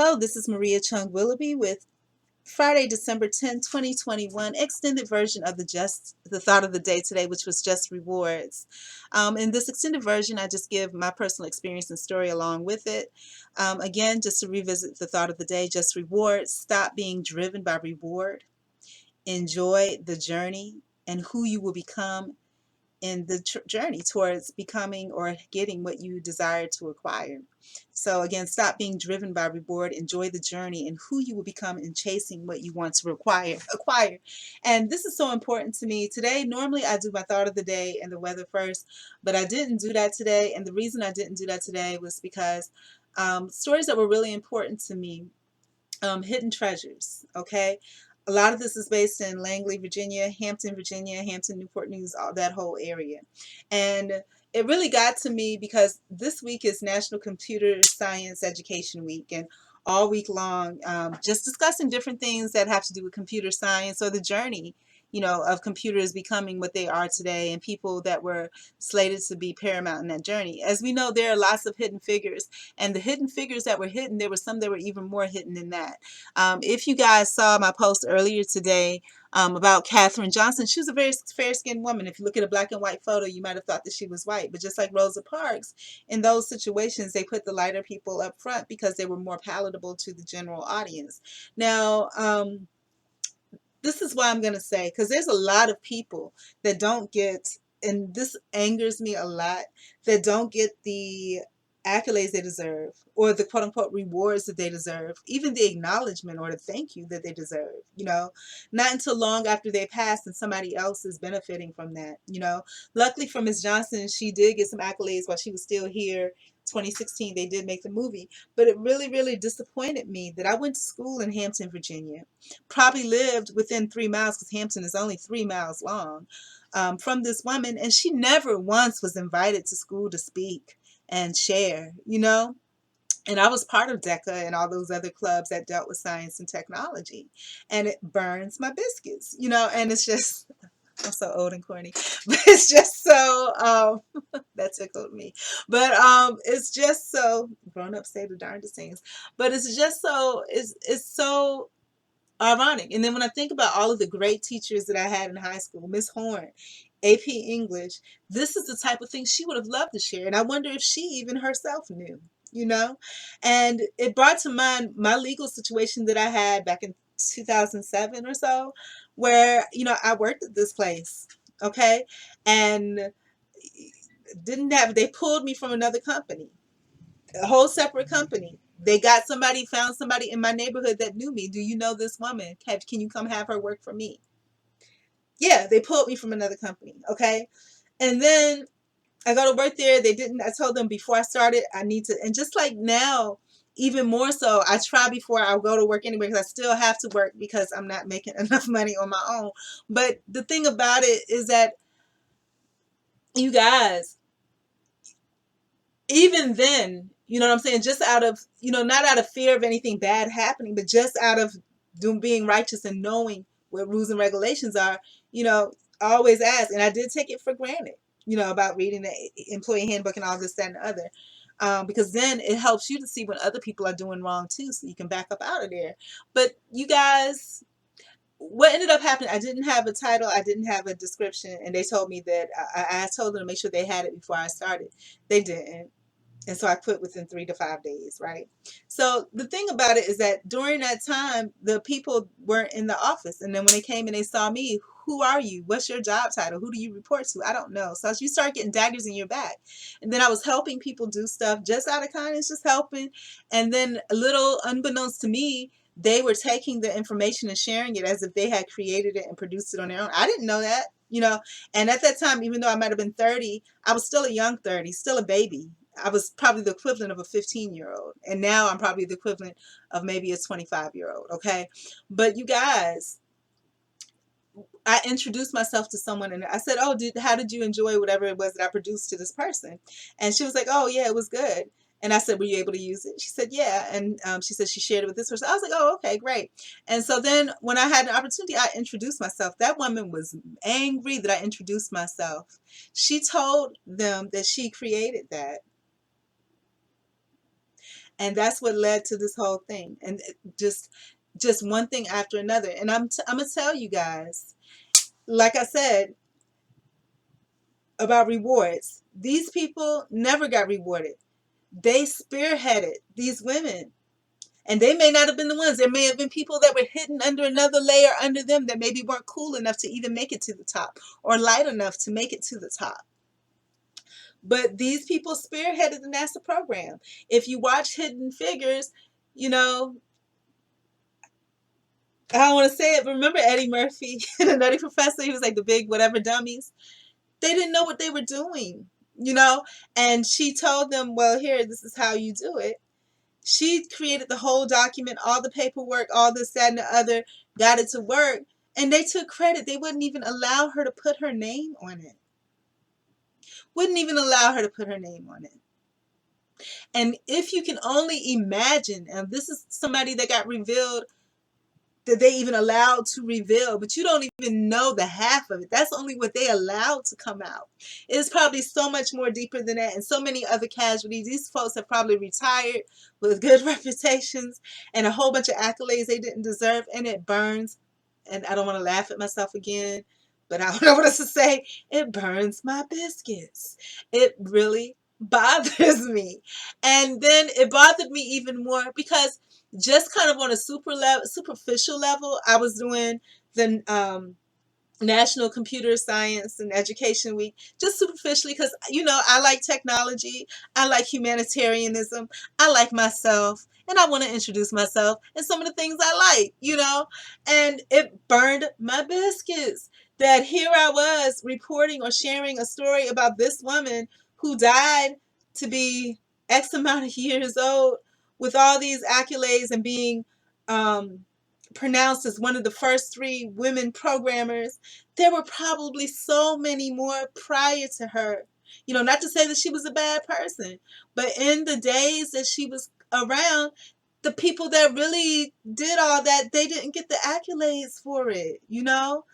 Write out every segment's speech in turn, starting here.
Hello, this is Maria Chung Willoughby with Friday, December 10th, 2021, extended version of the thought of the day today, which was just rewards. In this extended version, I just give my personal experience and story along with it. Again, just to revisit the thought of the day, just rewards. Stop being driven by reward. Enjoy the journey and who you will become in the journey towards becoming or getting what you desire to acquire. So again, stop being driven by reward, enjoy the journey and who you will become in chasing what you want to acquire. And this is so important to me today. Normally I do my thought of the day and the weather first, but I didn't do that today. And the reason I didn't do that today was because stories that were really important to me, hidden treasures. Okay, a lot of this is based in Langley, Virginia, Hampton, Newport News, all that whole area. And it really got to me because this week is National Computer Science Education Week, and all week long, just discussing different things that have to do with computer science or the journey, of computers becoming what they are today, and people that were slated to be paramount in that journey. As we know, there are lots of hidden figures, and the hidden figures that were hidden, there were some that were even more hidden than that. If you guys saw my post earlier today about Katherine Johnson, she was a very fair-skinned woman. If you look at a black and white photo, you might have thought that she was white. But just like Rosa Parks, in those situations, they put the lighter people up front because they were more palatable to the general audience. Now, this is why I'm going to say, because there's a lot of people that don't get, and this angers me a lot, that don't get the accolades they deserve or the quote unquote rewards that they deserve, even the acknowledgement or the thank you that they deserve, not until long after they pass and somebody else is benefiting from that. Luckily for Ms. Johnson, she did get some accolades while she was still here. 2016, they did make the movie, but it really, really disappointed me that I went to school in Hampton, Virginia, probably lived within 3 miles, because Hampton is only 3 miles long, from this woman, and she never once was invited to school to speak and share, And I was part of DECA and all those other clubs that dealt with science and technology, and it burns my biscuits, and it's just, I'm so old and corny, but it's just so, that tickled me. But it's just so, grown up say the darndest things, but it's just so, it's so ironic. And then when I think about all of the great teachers that I had in high school, Miss Horn, AP English, this is the type of thing she would have loved to share. And I wonder if she even herself knew, And it brought to mind my legal situation that I had back in 2007 or so, where, I worked at this place, okay? And they pulled me from another company, a whole separate company. They found somebody in my neighborhood that knew me. Do you know this woman? Can you come have her work for me? Yeah, they pulled me from another company. Okay. And then I go to work there. I told them before I started, I need to, and just like now, even more so, I try before I go to work anyway, because I still have to work because I'm not making enough money on my own. But the thing about it is that, you guys, even then, you know what I'm saying? Just out of, not out of fear of anything bad happening, but just out of being righteous and knowing what rules and regulations are, I always ask, and I did take it for granted, about reading the employee handbook and all this, that, and the other. Because then it helps you to see when other people are doing wrong too, so you can back up out of there. But you guys, what ended up happening, I didn't have a title, I didn't have a description, and they told me that I told them to make sure they had it before I started. They didn't. And so I quit within 3 to 5 days, right? So the thing about it is that during that time, the people weren't in the office. And then when they came and they saw me, who are you? What's your job title? Who do you report to? I don't know. So you start getting daggers in your back. And then I was helping people do stuff just out of kindness, just helping. And then a little unbeknownst to me, they were taking the information and sharing it as if they had created it and produced it on their own. I didn't know that, And at that time, even though I might have been 30, I was still a young 30, still a baby. I was probably the equivalent of a 15-year-old. And now I'm probably the equivalent of maybe a 25-year-old. Okay. But you guys, I introduced myself to someone and I said, oh, how did you enjoy whatever it was that I produced to this person? And she was like, oh, yeah, it was good. And I said, were you able to use it? She said, yeah. And she said she shared it with this person. I was like, oh, okay, great. And so then when I had an opportunity, I introduced myself. That woman was angry that I introduced myself. She told them that she created that. And that's what led to this whole thing. And just one thing after another. And I'm gonna tell you guys, like I said about rewards, these people never got rewarded. They spearheaded these women. And they may not have been the ones. There may have been people that were hidden under another layer under them that maybe weren't cool enough to even make it to the top, or light enough to make it to the top. But these people spearheaded the NASA program. If you watch Hidden Figures, you know, I don't want to say it, but remember Eddie Murphy and the Nutty Professor? He was like the big whatever dummies. They didn't know what they were doing, you know? And she told them, well, here, this is how you do it. She created the whole document, all the paperwork, all this, that, and the other, got it to work. And they took credit. They wouldn't even allow her to put her name on it. Wouldn't even allow her to put her name on it. And if you can only imagine, and this is somebody that got revealed, that they even allowed to reveal, but you don't even know the half of it. That's only what they allowed to come out. It's probably so much more deeper than that, and so many other casualties. These folks have probably retired with good reputations and a whole bunch of accolades they didn't deserve, and it burns. And I don't want to laugh at myself again, but I don't know what else to say. It burns my biscuits. It really bothers me. And then it bothered me even more because just kind of on a superficial level, I was doing the National Computer Science and Education Week just superficially because, you know, I like technology, I like humanitarianism, I like myself, and I want to introduce myself and some of the things I like, you know, and it burned my biscuits that here I was reporting or sharing a story about this woman who died to be X amount of years old with all these accolades and being pronounced as one of the first 3 women programmers. There were probably so many more prior to her. You know, not to say that she was a bad person, but in the days that she was around, the people that really did all that, they didn't get the accolades for it, you know?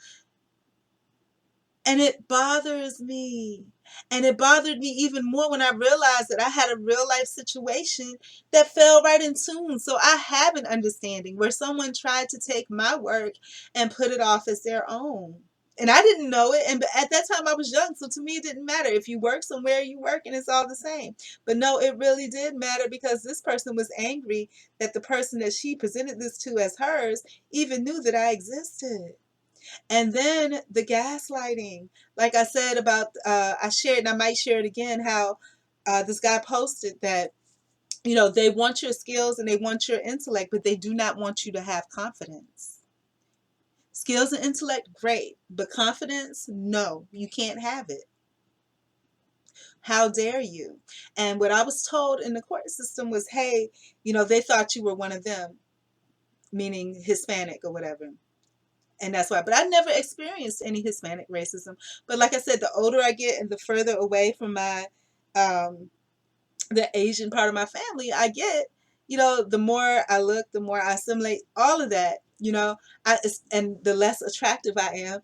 And it bothers me. And it bothered me even more when I realized that I had a real life situation that fell right in tune. So I have an understanding where someone tried to take my work and put it off as their own. And I didn't know it. And at that time I was young. So to me, it didn't matter. If you work somewhere, you work and it's all the same. But no, it really did matter because this person was angry that the person that she presented this to as hers even knew that I existed. And then the gaslighting, like I said about, I shared, and I might share it again, how this guy posted that, you know, they want your skills and they want your intellect, but they do not want you to have confidence. Skills and intellect, great, but confidence, no, you can't have it. How dare you? And what I was told in the court system was, hey, you know, they thought you were one of them, meaning Hispanic or whatever. And that's why. But I never experienced any Hispanic racism. But like I said, the older I get and the further away from my the Asian part of my family I get, you know, the more I look, the more I assimilate all of that. You know, and the less attractive I am,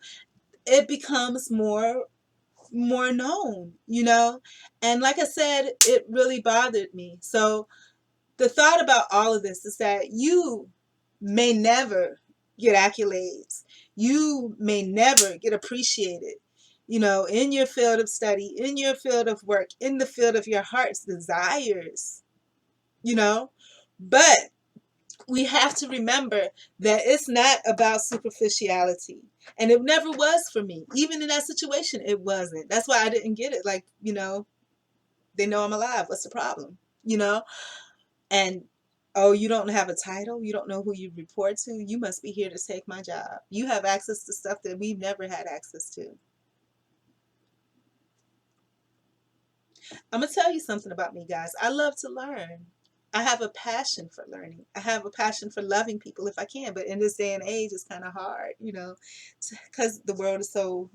it becomes more known. You know, and like I said, it really bothered me. So the thought about all of this is that you may never get accolades. You may never get appreciated, you know, in your field of study, in your field of work, in the field of your heart's desires, you know. But we have to remember that it's not about superficiality. And it never was for me. Even in that situation, it wasn't. That's why I didn't get it. Like, you know, they know I'm alive. What's the problem? You know? And oh, you don't have a title? You don't know who you report to? You must be here to take my job. You have access to stuff that we've never had access to. I'm going to tell you something about me, guys. I love to learn. I have a passion for learning. I have a passion for loving people if I can. But in this day and age, it's kind of hard, you know, because the world is so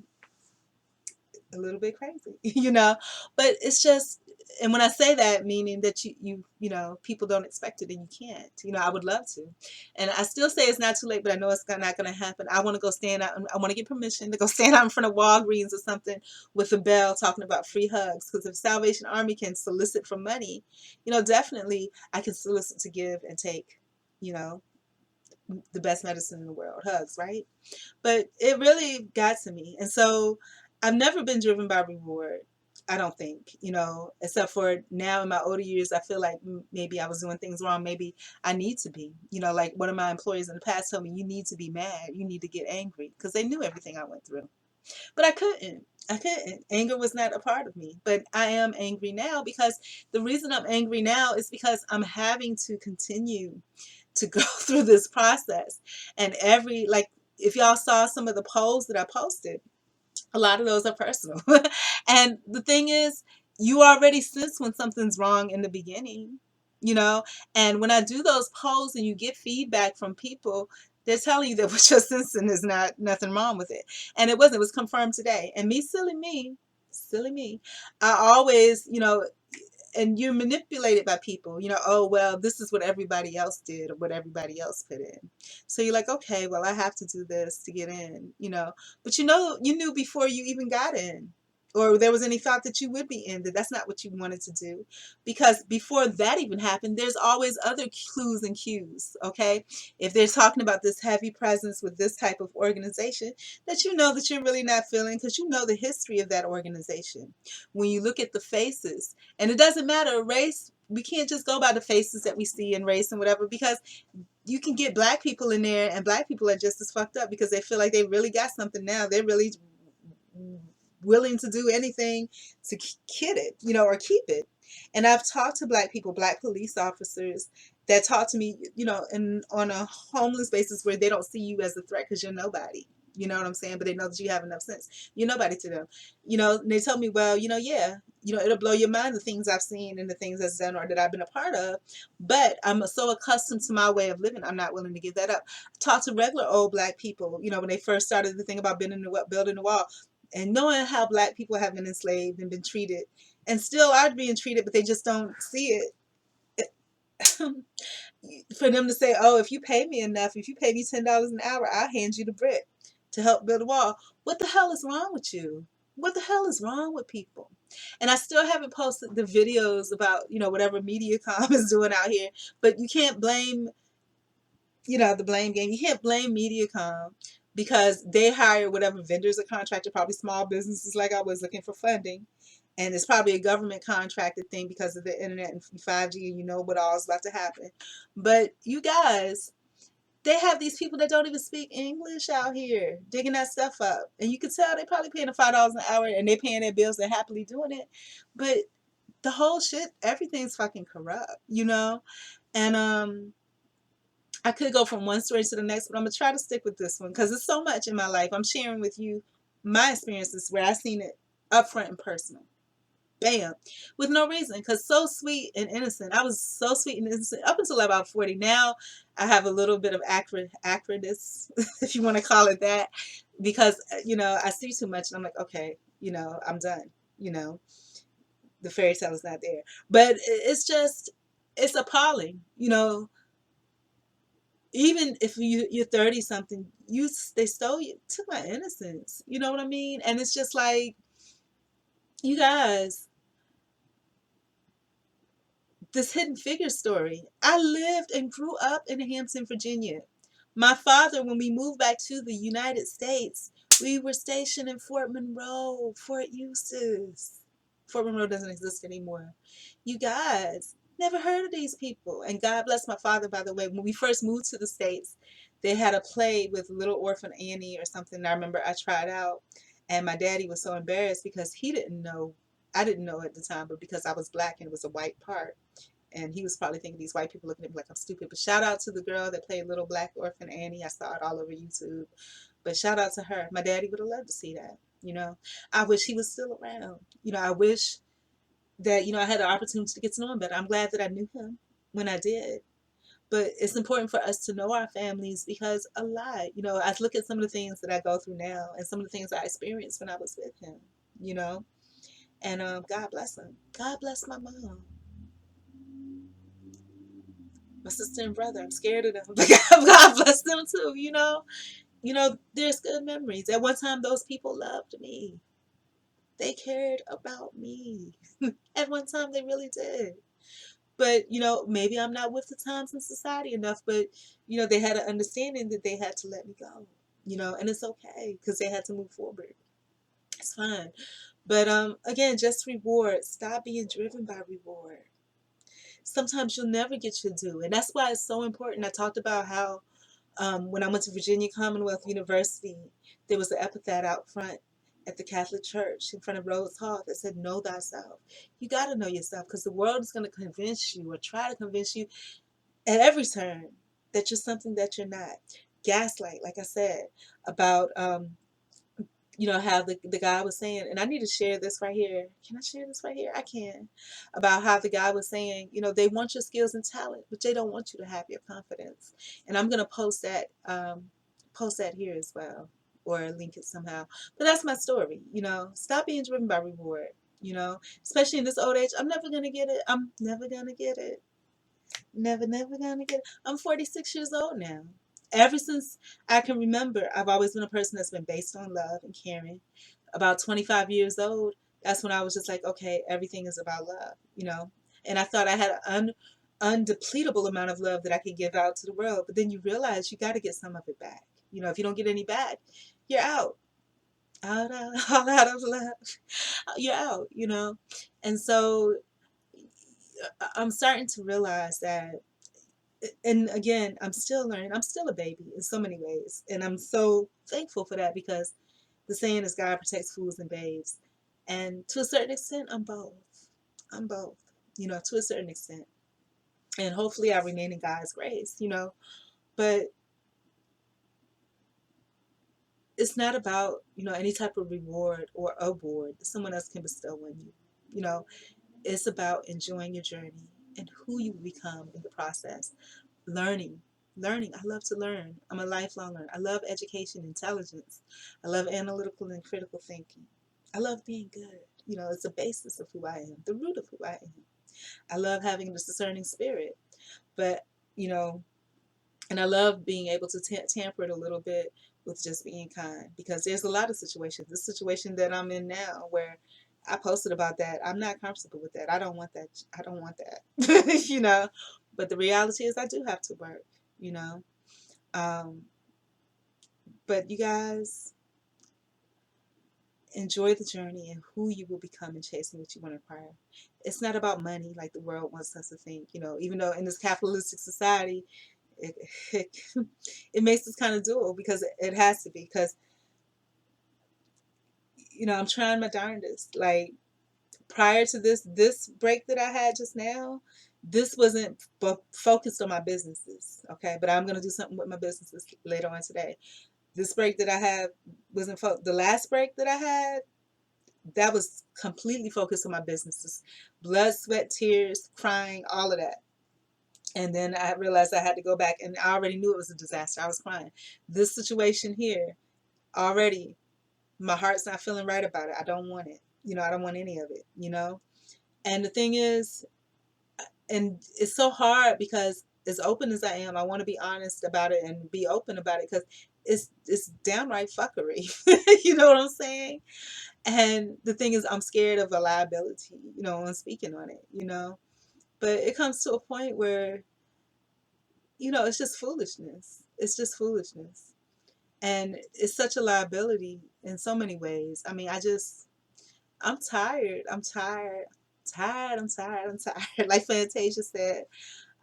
a little bit crazy, you know. But it's just, and when I say that, meaning that you know, people don't expect it and you can't. You know, I would love to, and I still say it's not too late, but I know it's not going to happen. I want to go stand out. I want to get permission to go stand out in front of Walgreens or something with a bell talking about free hugs. Because if Salvation Army can solicit for money, you know, definitely I can solicit to give and take. You know, the best medicine in the world, hugs, right? But it really got to me. And so I've never been driven by reward. I don't think, you know, except for now in my older years, I feel like maybe I was doing things wrong. Maybe I need to be, you know, like one of my employees in the past told me, you need to be mad. You need to get angry because they knew everything I went through. But I couldn't. I couldn't. Anger was not a part of me. But I am angry now because the reason I'm angry now is because I'm having to continue to go through this process. And every, like, if y'all saw some of the polls that I posted, a lot of those are personal. And the thing is, you already sense when something's wrong in the beginning, you know? And when I do those polls and you get feedback from people, they're telling you that what you're sensing is not nothing wrong with it. And it wasn't, it was confirmed today. And me, silly me, I always, you know, and you're manipulated by people, you know, oh, well, this is what everybody else did or what everybody else put in. So you're like, okay, well, I have to do this to get in, you know, but you know, you knew before you even got in or there was any thought that you would be in, that that's not what you wanted to do. Because before that even happened, there's always other clues and cues, okay? If they're talking about this heavy presence with this type of organization that you know that you're really not feeling because you know the history of that organization. When you look at the faces, and it doesn't matter race, we can't just go by the faces that we see in race and whatever, because you can get black people in there and black people are just as fucked up because they feel like they really got something now. They're really willing to do anything to get it, you know, or keep it. And I've talked to black people, black police officers that talk to me, you know, and on a homeless basis where they don't see you as a threat because you're nobody. You know what I'm saying? But they know that you have enough sense. You're nobody to them. You know, and they tell me, well, you know, yeah, you know, it'll blow your mind the things I've seen and the things that's done or that I've been a part of. But I'm so accustomed to my way of living, I'm not willing to give that up. Talk to regular old black people, you know, when they first started the thing about building the wall and knowing how black people have been enslaved and been treated and still are being treated, but they just don't see it. For them to say, oh, if you pay me enough, if you pay me $10 an hour, I'll hand you the brick to help build a wall. What the hell is wrong with you? What the hell is wrong with people? And I still haven't posted the videos about, you know, whatever MediaCom is doing out here, but you can't blame, you know, the blame game. You can't blame MediaCom because they hire whatever vendors or contractor, probably small businesses like I was looking for funding. And it's probably a government contracted thing because of the internet and 5G, and you know what all is about to happen. But you guys, they have these people that don't even speak English out here digging that stuff up. And you can tell they probably paying them $5 an hour and they paying their bills, they're happily doing it. But the whole shit, everything's fucking corrupt, you know? And I could go from one story to the next, but I'm gonna try to stick with this one because there's so much in my life. I'm sharing with you my experiences where I seen it upfront and personal. Bam, with no reason, because so sweet and innocent. I was so sweet and innocent up until about 40. Now I have a little bit of acridness, if you want to call it that, because you know I see too much and I'm like, okay, you know, I'm done. You know, the fairy tale is not there, but it's just, it's appalling. You know, even if you're 30 something, they stole you, took my innocence. You know what I mean? And it's just like, you guys, this Hidden Figure story. I lived and grew up in Hampton, Virginia. My father, when we moved back to the United States, we were stationed in Fort Monroe, Fort Eustis. Fort Monroe doesn't exist anymore. You guys, never heard of these people. And God bless my father, by the way. When we first moved to the States, they had a play with Little Orphan Annie or something. I remember I tried out. And my daddy was so embarrassed because he didn't know. I didn't know at the time, but because I was black and it was a white part, and he was probably thinking these white people looking at me like I'm stupid. But shout out to the girl that played Little Black Orphan Annie. I saw it all over YouTube. But shout out to her. My daddy would have loved to see that. You know, I wish he was still around. You know, I wish that, you know, I had the opportunity to get to know him better. I'm glad that I knew him when I did. But it's important for us to know our families because a lot, you know, I look at some of the things that I go through now and some of the things I experienced when I was with him. you know. And God bless them. God bless my mom, my sister and brother. I'm scared of them, but God bless them too. There's good memories. At one time, those people loved me. They cared about me. At one time, they really did. But maybe I'm not with the times in society enough. But they had an understanding that they had to let me go. And it's okay because they had to move forward. It's fine. But again, just reward. Stop being driven by reward. Sometimes you'll never get your due, and that's why it's so important. I talked about how when I went to Virginia Commonwealth University, there was an epitaph out front at the Catholic Church in front of Rhodes Hall that said, "Know thyself." You got to know yourself because the world is going to convince you or try to convince you at every turn that you're something that you're not. Gaslight, like I said, about how the guy was saying, and I need to share this right here. Can I share this right here? I can. About how the guy was saying, they want your skills and talent, but they don't want you to have your confidence. And I'm gonna post that here as well, or link it somehow. But that's my story. Stop being driven by reward. Especially in this old age, I'm never gonna get it. I'm never gonna get it. Never gonna get it. I'm 46 years old now. Ever since I can remember, I've always been a person that's been based on love and caring. About 25 years old, that's when I was just like, okay, everything is about love. And I thought I had an undepletable amount of love that I could give out to the world. But then you realize you got to get some of it back. If you don't get any back, you're out. All out of love. You're out. And so I'm starting to realize that, and again, I'm still learning. I'm still a baby in so many ways. And I'm so thankful for that because the saying is God protects fools and babes. And to a certain extent, I'm both. I'm both, to a certain extent. And hopefully I remain in God's grace. But it's not about, any type of reward or award that someone else can bestow on you. It's about enjoying your journey and who you become in the process. Learning. I love to learn. I'm a lifelong learner. I love education, intelligence. I love analytical and critical thinking. I love being good. It's the basis of who I am, the root of who I am. I love having this discerning spirit, but you know, and I love being able to tamper it a little bit with just being kind, because there's a lot of situations. This situation that I'm in now, where I posted about that, I'm not comfortable with that. I don't want that. I don't want that. But the reality is, I do have to work. You know, um, but you guys enjoy the journey and who you will become in chasing what you want to acquire. It's not about money like the world wants us to think. Even though in this capitalistic society, it it, it makes us kind of dual, because it has to be, because I'm trying my darndest. Like, prior to this break that I had just now, this wasn't focused on my businesses, okay? But I'm gonna do something with my businesses later on today. This break that I had wasn't the last break that I had. That was completely focused on my businesses, blood, sweat, tears, crying, all of that. And then I realized I had to go back, and I already knew it was a disaster. I was crying. This situation here, already, my heart's not feeling right about it. I don't want it. I don't want any of it. And the thing is, and it's so hard because as open as I am, I want to be honest about it and be open about it, because it's downright fuckery. You know what I'm saying? And the thing is, I'm scared of a liability, on speaking on it. But it comes to a point where, it's just foolishness. It's just foolishness. And it's such a liability in so many ways. I mean, I'm tired. I'm tired. Tired. I'm tired. I'm tired. Like Fantasia said,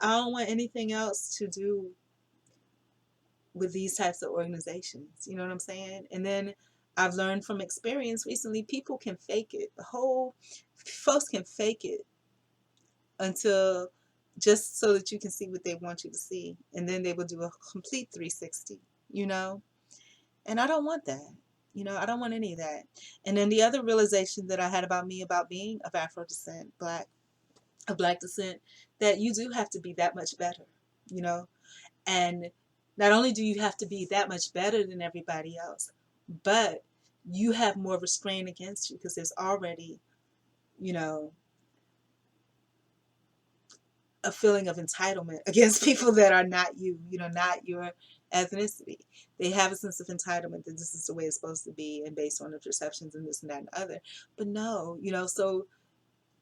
I don't want anything else to do with these types of organizations. You know what I'm saying? And then I've learned from experience recently, people can fake it. Folks can fake it until, just so that you can see what they want you to see. And then they will do a complete 360, you know? And I don't want that. I don't want any of that. And then the other realization that I had about me, about being of Afro descent, of Black descent, that you do have to be that much better, you know? And not only do you have to be that much better than everybody else, but you have more restraint against you because there's already, you know, a feeling of entitlement against people that are not you, not your ethnicity. They have a sense of entitlement that this is the way it's supposed to be and based on the perceptions and this and that and other. But no, so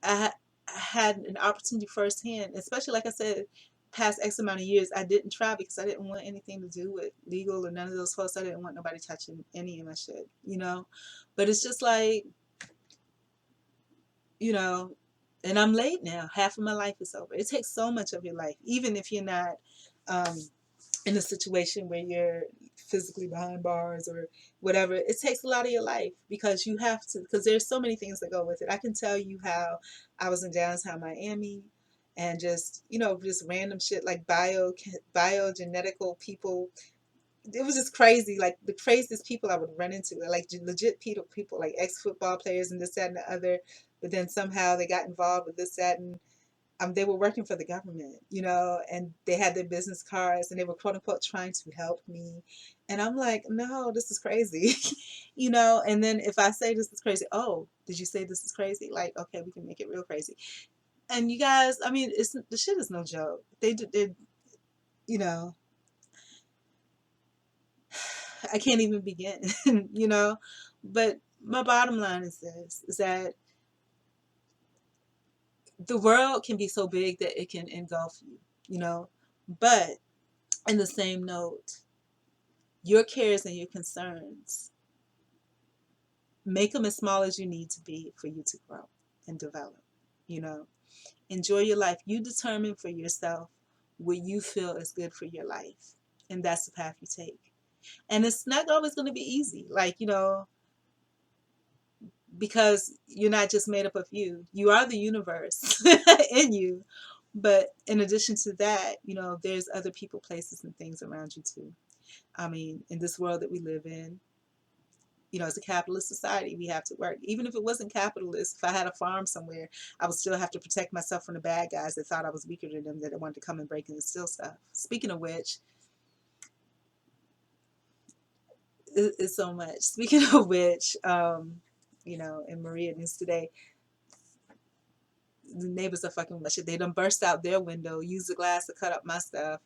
I had an opportunity firsthand, especially like I said, past X amount of years, I didn't try because I didn't want anything to do with legal or none of those folks. I didn't want nobody touching any of my shit. But it's just like, you know, and I'm late now. Half of my life is over. It takes so much of your life, even if you're not um, in a situation where you're physically behind bars or whatever. It takes a lot of your life because you have to, because there's so many things that go with it. I can tell you how I was in downtown Miami and just, just random shit like biogenetical people. It was just crazy, like the craziest people I would run into, like legit people, like ex-football players and this, that, and the other. But then somehow they got involved with this, that, and they were working for the government, and they had their business cards and they were quote unquote trying to help me. And I'm like, no, this is crazy, And then if I say this is crazy, oh, did you say this is crazy? Like, okay, we can make it real crazy. And you guys, I mean, the shit is no joke. They, you know, I can't even begin, But my bottom line is this: is that the world can be so big that it can engulf you, But in the same note, your cares and your concerns, make them as small as you need to be for you to grow and develop. You know, enjoy your life. You determine for yourself what you feel is good for your life, and that's the path you take. And it's not always going to be easy, like because you're not just made up of you. You are the universe in you. But in addition to that, there's other people, places, and things around you too. I mean, in this world that we live in, it's a capitalist society. We have to work. Even if it wasn't capitalist, if I had a farm somewhere, I would still have to protect myself from the bad guys that thought I was weaker than them, that wanted to come and break in and steal stuff. Speaking of which, it's so much. Speaking of which, in Maria News today, the neighbors are fucking with my shit. They done burst out their window, used the glass to cut up my stuff.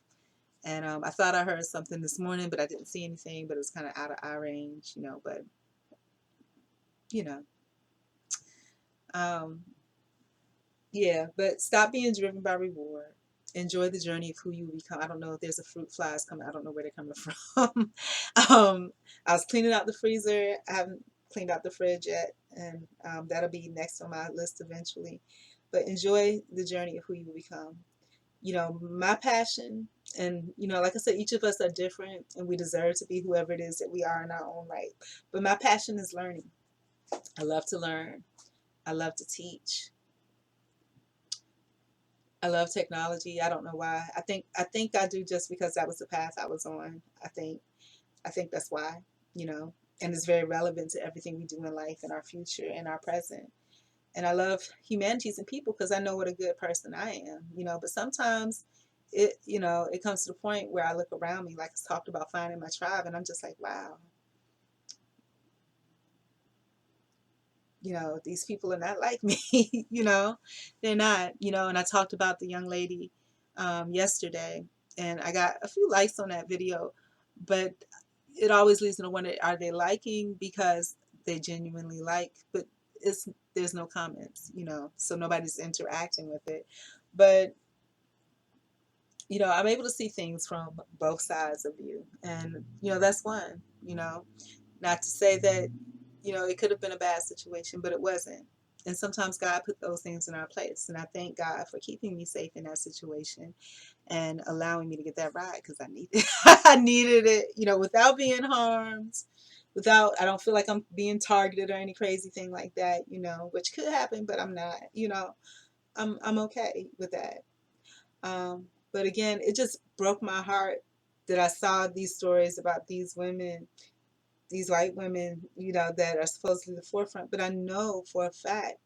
And I thought I heard something this morning, but I didn't see anything. But it was kind of out of eye range, But you know, um, yeah. But stop being driven by reward. Enjoy the journey of who you become. I don't know if there's a fruit flies coming. I don't know where they're coming from. I was cleaning out the freezer. I haven't cleaned out the fridge yet, and that'll be next on my list eventually. But enjoy the journey of who you become. My passion, and like I said, each of us are different and we deserve to be whoever it is that we are in our own right. But my passion is learning. I love to learn. I love to teach. I love technology. I don't know why. I think I do just because that was the path I was on. I think that's why, you know. And it's very relevant to everything we do in life and our future and our present. And I love humanities and people because I know what a good person I am, But sometimes it comes to the point where I look around me, like it's talked about finding my tribe, and I'm just like, wow, these people are not like me, they're not, And I talked about the young lady yesterday, and I got a few likes on that video, but it always leads me to wonder, are they liking because they genuinely like, but there's no comments, so nobody's interacting with it. But I'm able to see things from both sides of you, and that's one. Not to say that it could have been a bad situation, but it wasn't. And sometimes God put those things in our place, and I thank God for keeping me safe in that situation and allowing me to get that ride because I needed I needed it, without being harmed, without, I don't feel like I'm being targeted or any crazy thing like that, which could happen, but I'm not, I'm okay with that. But again, it just broke my heart that I saw these stories about these women, these white women, that are supposedly the forefront. But I know for a fact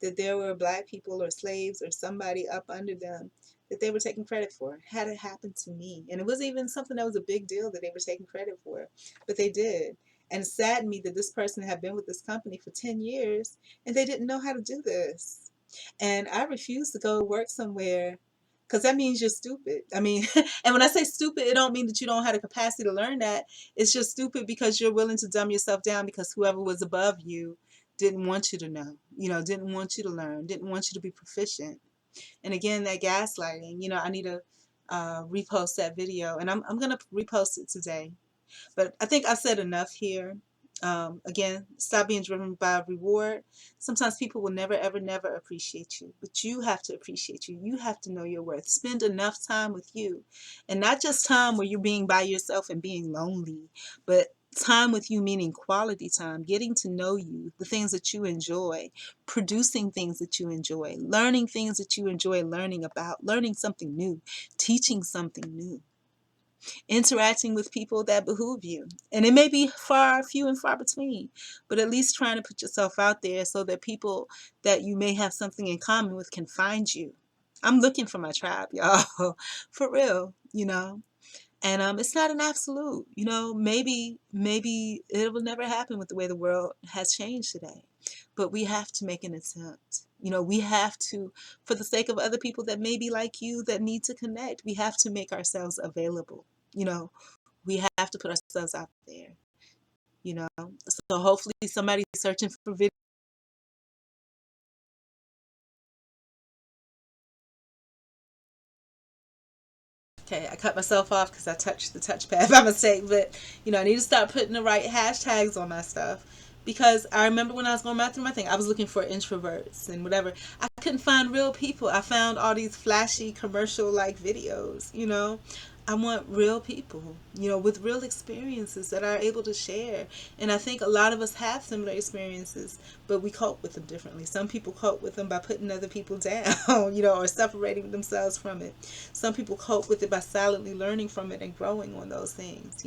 that there were black people or slaves or somebody up under them that they were taking credit for. Had it happened to me, and it wasn't even something that was a big deal that they were taking credit for, but they did. And it saddened me that this person had been with this company for 10 years and they didn't know how to do this. And I refuse to go work somewhere because that means you're stupid. I mean, and when I say stupid, it don't mean that you don't have the capacity to learn that. It's just stupid because you're willing to dumb yourself down because whoever was above you didn't want you to know, didn't want you to learn, didn't want you to be proficient. And again, that gaslighting, I need to repost that video, and I'm going to repost it today. But I think I've said enough here. Again, stop being driven by reward. Sometimes people will never, ever, never appreciate you, but you have to appreciate you. You have to know your worth. Spend enough time with you, and not just time where you're being by yourself and being lonely, but time with you, meaning quality time, getting to know you, the things that you enjoy, producing things that you enjoy, learning things that you enjoy learning about, learning something new, teaching something new, interacting with people that behoove you. And it may be far, few and far between, but at least trying to put yourself out there so that people that you may have something in common with can find you. I'm looking for my tribe, y'all, for real. And it's not an absolute, maybe it will never happen with the way the world has changed today. But we have to make an attempt. We have to, for the sake of other people that may be like you that need to connect, we have to make ourselves available. You know, we have to put ourselves out there, you know. So hopefully somebody's searching for video. Okay, I cut myself off because I touched the touchpad by mistake. But I need to start putting the right hashtags on my stuff because I remember when I was going through my thing, I was looking for introverts and whatever. I couldn't find real people. I found all these flashy commercial like videos. I want real people, with real experiences that are able to share. And I think a lot of us have similar experiences, but we cope with them differently. Some people cope with them by putting other people down, or separating themselves from it. Some people cope with it by silently learning from it and growing on those things.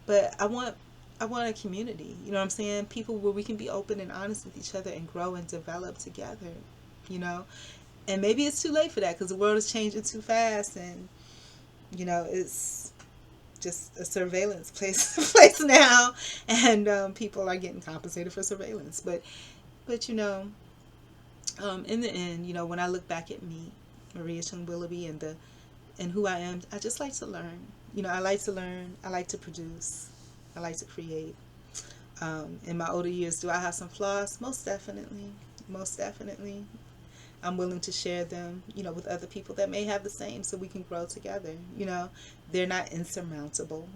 But I want a community, you know what I'm saying? People where we can be open and honest with each other and grow and develop together, you know? And maybe it's too late for that because the world is changing too fast and it's just a surveillance place now, and people are getting compensated for surveillance. But in the end, when I look back at me, Maria Chung Willoughby, and who I am, I just like to learn. I like to learn. I like to produce. I like to create. In my older years, do I have some flaws? Most definitely. Most definitely. I'm willing to share them, with other people that may have the same so we can grow together. They're not insurmountable.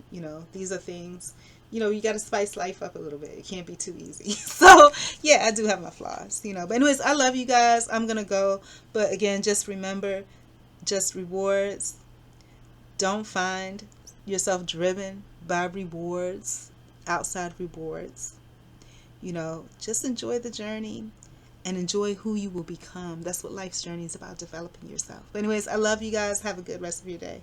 These are things, you got to spice life up a little bit. It can't be too easy. So, yeah, I do have my flaws. But anyways, I love you guys. I'm going to go. But again, just remember, just rewards. Don't find yourself driven by rewards, outside rewards. Just enjoy the journey and enjoy who you will become. That's what life's journey is about, developing yourself. But anyways, I love you guys. Have a good rest of your day.